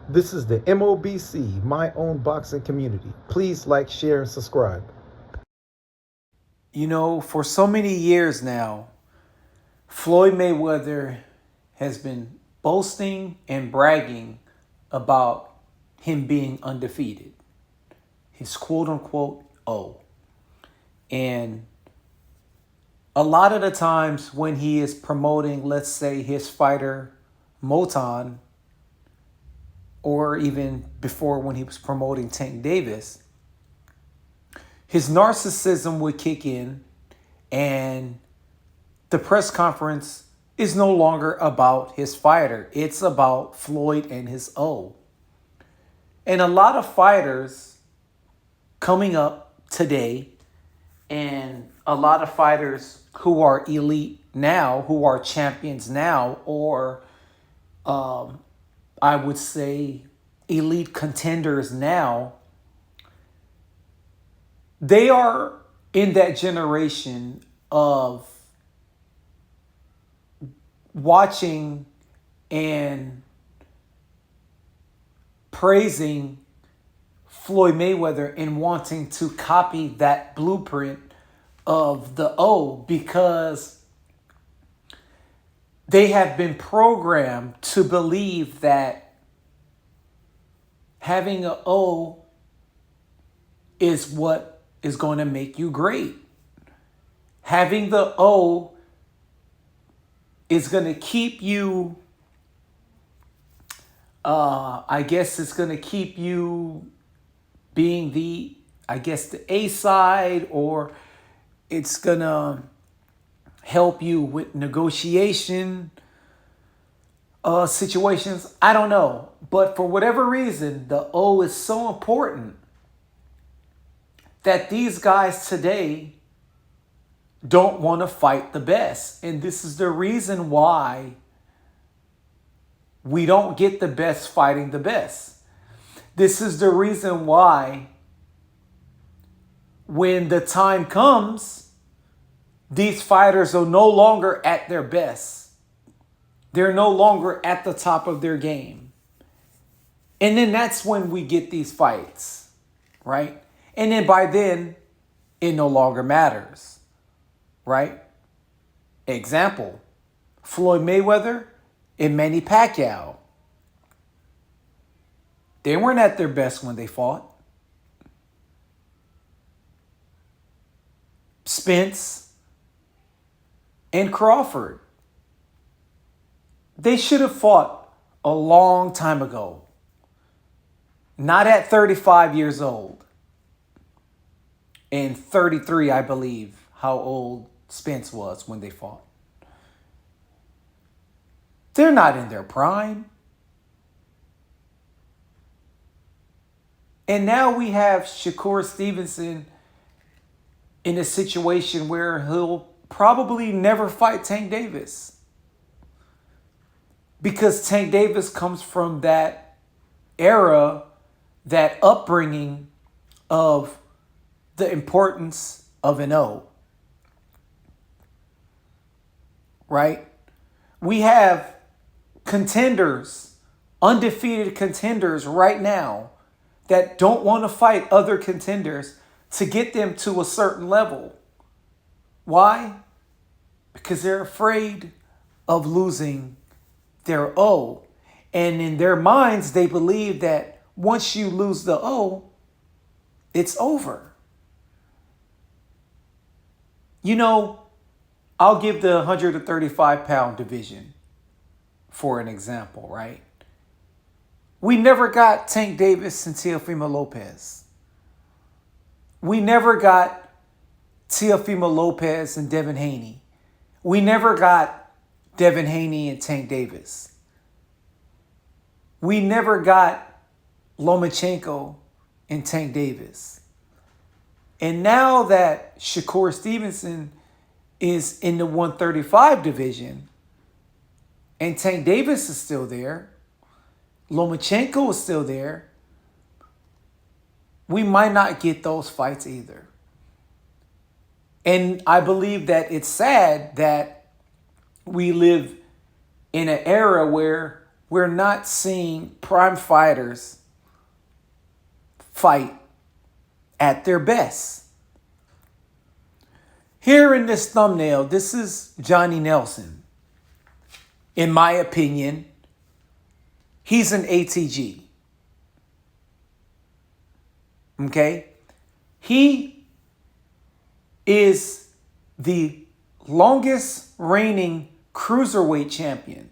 This is the MOBC, My Own Boxing Community. Please like, share, and subscribe. You know, for so many years now, Floyd Mayweather has been boasting and bragging about him being undefeated. His quote unquote O. And a lot of the times when he is promoting, let's say, his fighter Moton, or even before when he was promoting Tank Davis, his narcissism would kick in and the press conference is no longer about his fighter. It's about Floyd and his O. And a lot of fighters coming up today, and a lot of fighters who are elite now, who are champions now, or I would say elite contenders now, they are in that generation of watching and praising Floyd Mayweather and wanting to copy that blueprint of the O, because they have been programmed to believe that having an O is what is going to make you great. Having the O is going to keep you, I guess it's going to keep you being the A side, or it's going to help you with negotiation situations. I don't know. But for whatever reason, the O is so important that these guys today don't want to fight the best. And this is the reason why we don't get the best fighting the best. This is the reason why when the time comes, these fighters are no longer at their best. They're no longer at the top of their game. And then that's when we get these fights, right? And then by then, it no longer matters, right? Example, Floyd Mayweather and Manny Pacquiao. They weren't at their best when they fought. Spence and Crawford. They should have fought a long time ago. Not at 35 years old. And 33, I believe, how old Spence was when they fought. They're not in their prime. And now we have Shakur Stevenson in a situation where he'll probably never fight Tank Davis. Because Tank Davis comes from that era, that upbringing of the importance of an O. Right? We have contenders, undefeated contenders right now that don't want to fight other contenders to get them to a certain level. Why? Because they're afraid of losing their O. And in their minds, they believe that once you lose the O, it's over. You know, I'll give the 135-pound division for an example, right? We never got Tank Davis and Teofimo Lopez. We never got Teofimo Lopez and Devin Haney. We never got Devin Haney and Tank Davis. We never got Lomachenko and Tank Davis. And now that Shakur Stevenson is in the 135 division and Tank Davis is still there, Lomachenko is still there, we might not get those fights either. And I believe that it's sad that we live in an era where we're not seeing prime fighters fight at their best. Here in this thumbnail, this is Johnny Nelson. In my opinion, he's an ATG. Okay? He is the longest reigning cruiserweight champion.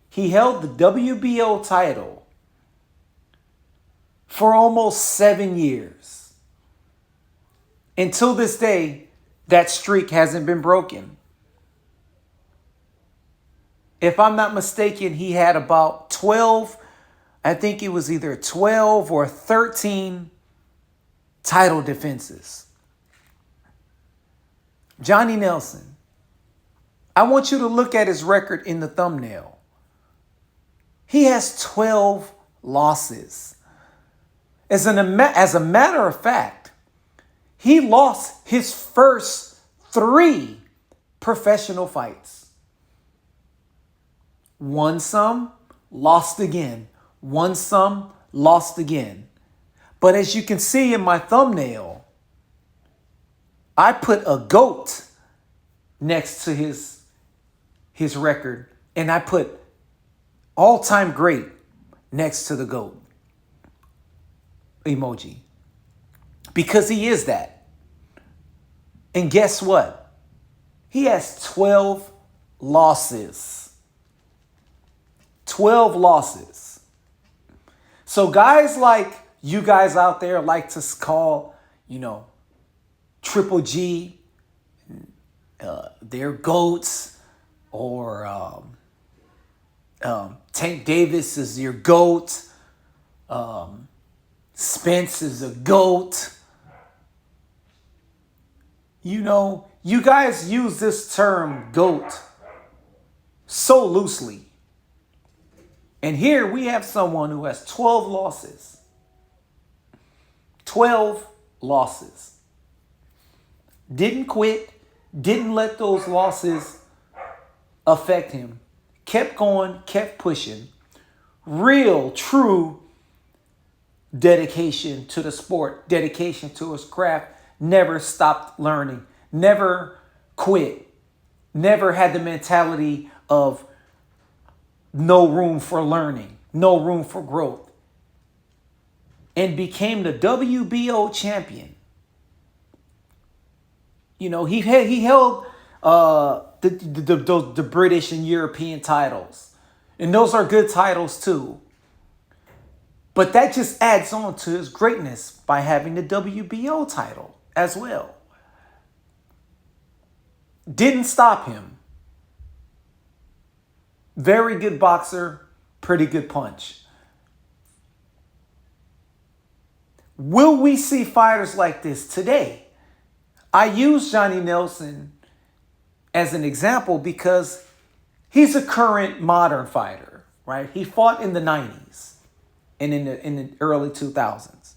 He held the WBO title for almost 7 years. Until this day, that streak hasn't been broken. If I'm not mistaken, he had about 12, I think it was either 12 or 13 title defenses. Johnny Nelson, I want you to look at his record in the thumbnail. He has 12 losses. As a matter of fact, he lost his first 3 professional fights. Won some, lost again. Won some, lost again. But as you can see in my thumbnail, I put a GOAT next to his record, and I put all-time great next to the GOAT emoji. Because he is that. And guess what? He has 12 losses. 12 losses. So guys like you guys out there like to call, Triple G, they're GOATs, or Tank Davis is your GOAT, Spence is a GOAT. You guys use this term GOAT so loosely. And here we have someone who has 12 losses. 12 losses. Didn't quit. Didn't let those losses affect him. Kept going, kept pushing. Real, true dedication to the sport. Dedication to his craft. Never stopped learning. Never quit. Never had the mentality of no room for learning, no room for growth, and became the WBO champion. He held the British and European titles, and those are good titles too. But that just adds on to his greatness by having the WBO title as well. Didn't stop him. Very good boxer, pretty good punch. Will we see fighters like this today? I use Johnny Nelson as an example because he's a current modern fighter, right? He fought in the 90s and in the early 2000s.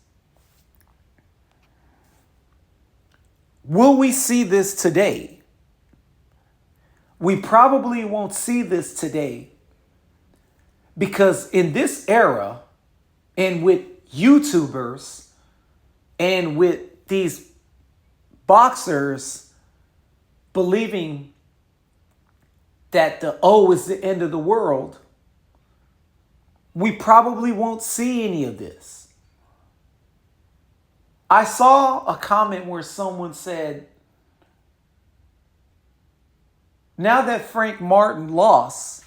Will we see this today? We probably won't see this today because in this era and with YouTubers and with these boxers believing that the O is the end of the world, we probably won't see any of this. I saw a comment where someone said, now that Frank Martin lost,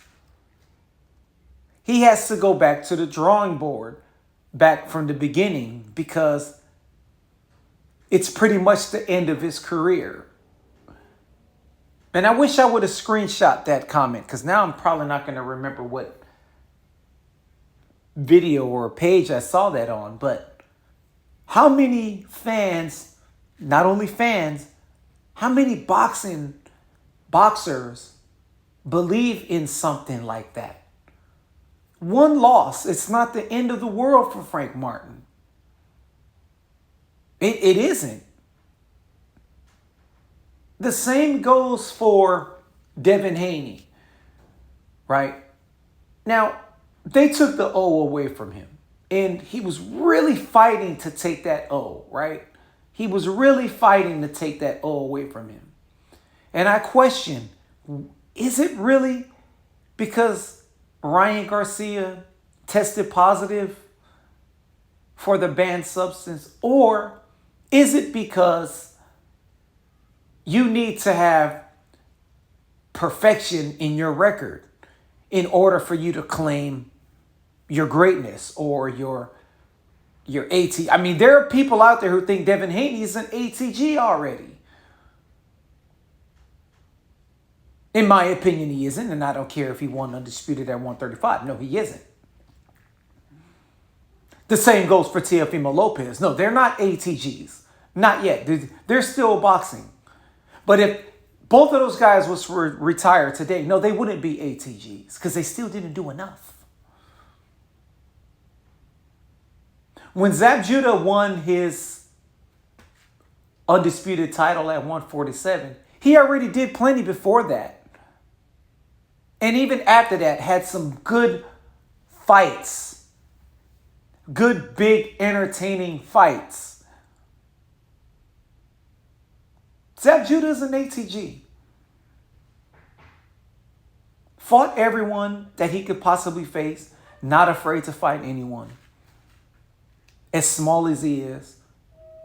he has to go back to the drawing board, back from the beginning, because it's pretty much the end of his career. And I wish I would have screenshot that comment, because now I'm probably not going to remember what video or page I saw that on. But how many fans, not only fans, how many boxers believe in something like that? One loss, it's not the end of the world for Frank Martin. It isn't. The same goes for Devin Haney, right? Now, they took the O away from him. And he was really fighting to take that O, right? He was really fighting to take that O away from him. And I question, is it really because Ryan Garcia tested positive for the banned substance? Or is it because you need to have perfection in your record in order for you to claim your greatness or your AT? I mean, there are people out there who think Devin Haney is an ATG already. In my opinion, he isn't, and I don't care if he won undisputed at 135. No, he isn't. The same goes for Teofimo Lopez. No, they're not ATGs. Not yet. They're still boxing. But if both of those guys was retired today, no, they wouldn't be ATGs because they still didn't do enough. When Zab Judah won his undisputed title at 147, he already did plenty before that. And even after that, had some good fights. Good, big, entertaining fights. Zab Judah is an ATG. Fought everyone that he could possibly face. Not afraid to fight anyone. As small as he is.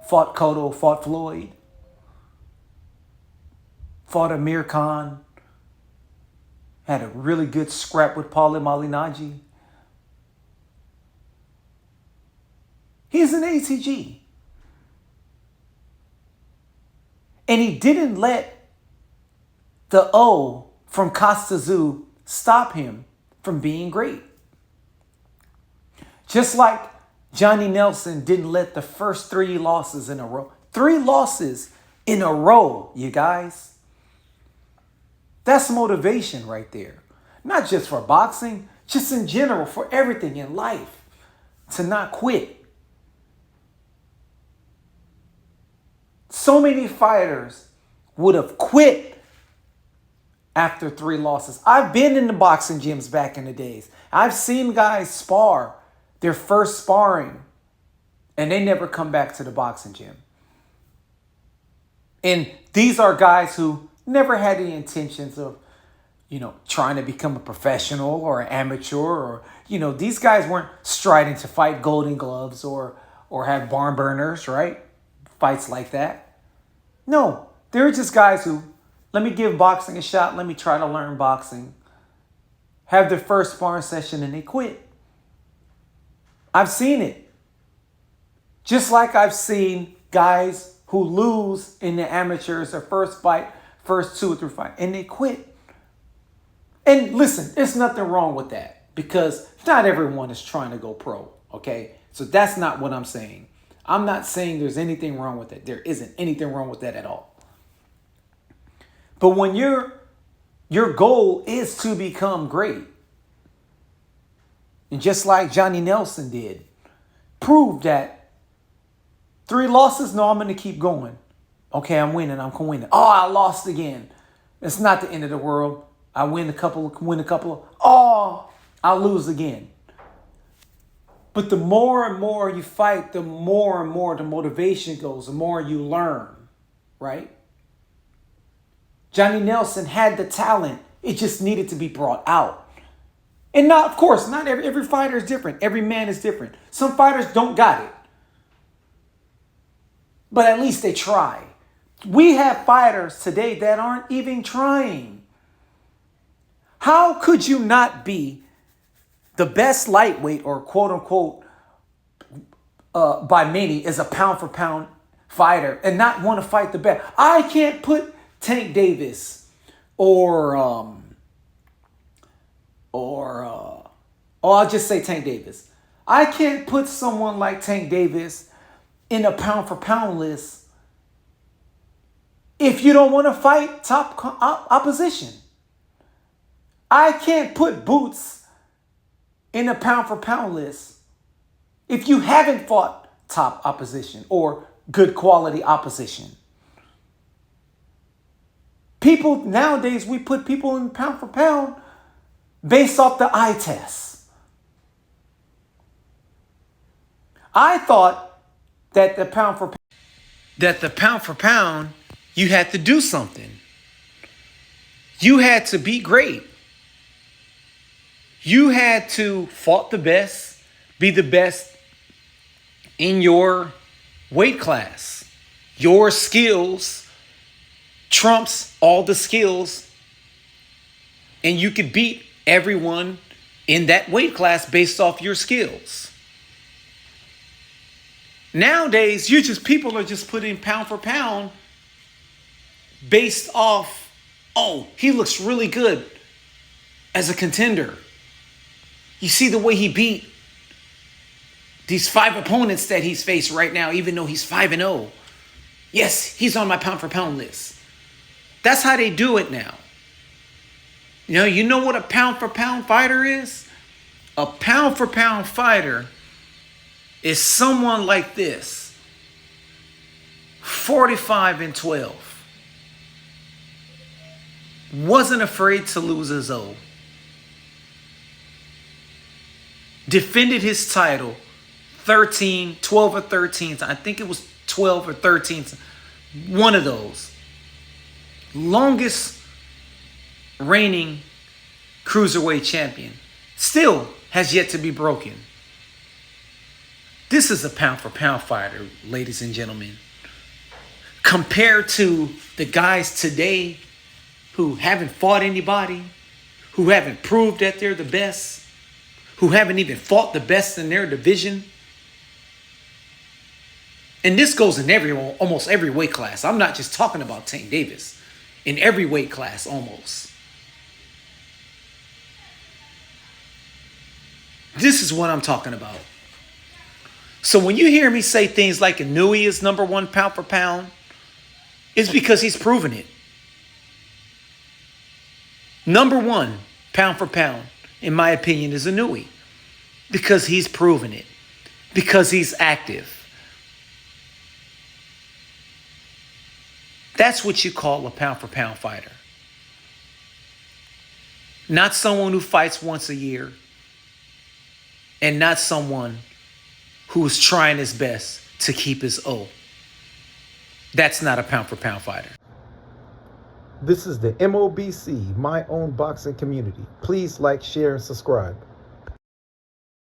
Fought Cotto, fought Floyd. Fought Amir Khan. Had a really good scrap with Paulie Malignaggi. He's an ATG. And he didn't let the O from Costa Tszyu stop him from being great. Just like Johnny Nelson didn't let the first 3 losses in a row. 3 losses in a row, you guys. That's motivation right there. Not just for boxing, just in general, for everything in life. To not quit. So many fighters would have quit after 3 losses. I've been in the boxing gyms back in the days. I've seen guys spar their first sparring and they never come back to the boxing gym. And these are guys who never had any intentions of, trying to become a professional or an amateur or, these guys weren't striding to fight Golden Gloves or have barn burners, right? Fights like that. No, they're just guys who, let me give boxing a shot. Let me try to learn boxing. Have their first sparring session and they quit. I've seen it. Just like I've seen guys who lose in the amateurs their first fight, first 2 or 3 fights, and they quit. And listen, there's nothing wrong with that because not everyone is trying to go pro, okay? So that's not what I'm saying. I'm not saying there's anything wrong with it. There isn't anything wrong with that at all. But when your goal is to become great, and just like Johnny Nelson did, prove that 3 losses, no, I'm going to keep going. Okay, I'm winning. Oh, I lost again. It's not the end of the world. I win a couple. Oh, I'll lose again. But the more and more you fight, the more and more the motivation goes, the more you learn, right? Johnny Nelson had the talent. It just needed to be brought out. And not, of course, not every fighter is different. Every man is different. Some fighters don't got it. But at least they try. We have fighters today that aren't even trying. How could you not be the best lightweight or quote unquote by many is a pound for pound fighter and not want to fight the best? I can't put Tank Davis or I'll just say Tank Davis. I can't put someone like Tank Davis in a pound for pound list if you don't want to fight top opposition. I can't put Boots in a pound for pound list if you haven't fought top opposition or good quality opposition. People nowadays, we put people in pound for pound based off the eye test. I thought that the pound for pound, you had to do something. You had to be great. You had to fight the best, be the best in your weight class. Your skills trumps all the skills, and you could beat everyone in that weight class based off your skills. Nowadays, people are just putting pound for pound based off, oh, he looks really good as a contender. You see the way he beat these 5 opponents that he's faced right now, even though he's 5-0. Yes, he's on my pound for pound list. That's how they do it now. You know what a pound for pound fighter is? A pound for pound fighter is someone like this. 45-12. Wasn't afraid to lose his O. Defended his title 12 or 13. I think it was 12 or 13. One of those. Longest reigning cruiserweight champion. Still has yet to be broken. This is a pound for pound fighter, ladies and gentlemen. Compared to the guys today who haven't fought anybody, who haven't proved that they're the best, who haven't even fought the best in their division. And this goes in almost every weight class. I'm not just talking about Tank Davis. In every weight class, almost. This is what I'm talking about. So when you hear me say things like Inoue is number 1 pound for pound, it's because he's proven it. Number 1 pound for pound, in my opinion, is Inoue. Because he's proven it. Because he's active. That's what you call a pound for pound fighter. Not someone who fights once a year. And not someone who is trying his best to keep his O. That's not a pound for pound fighter. This is the MOBC, My Own Boxing Community. Please like, share, and subscribe.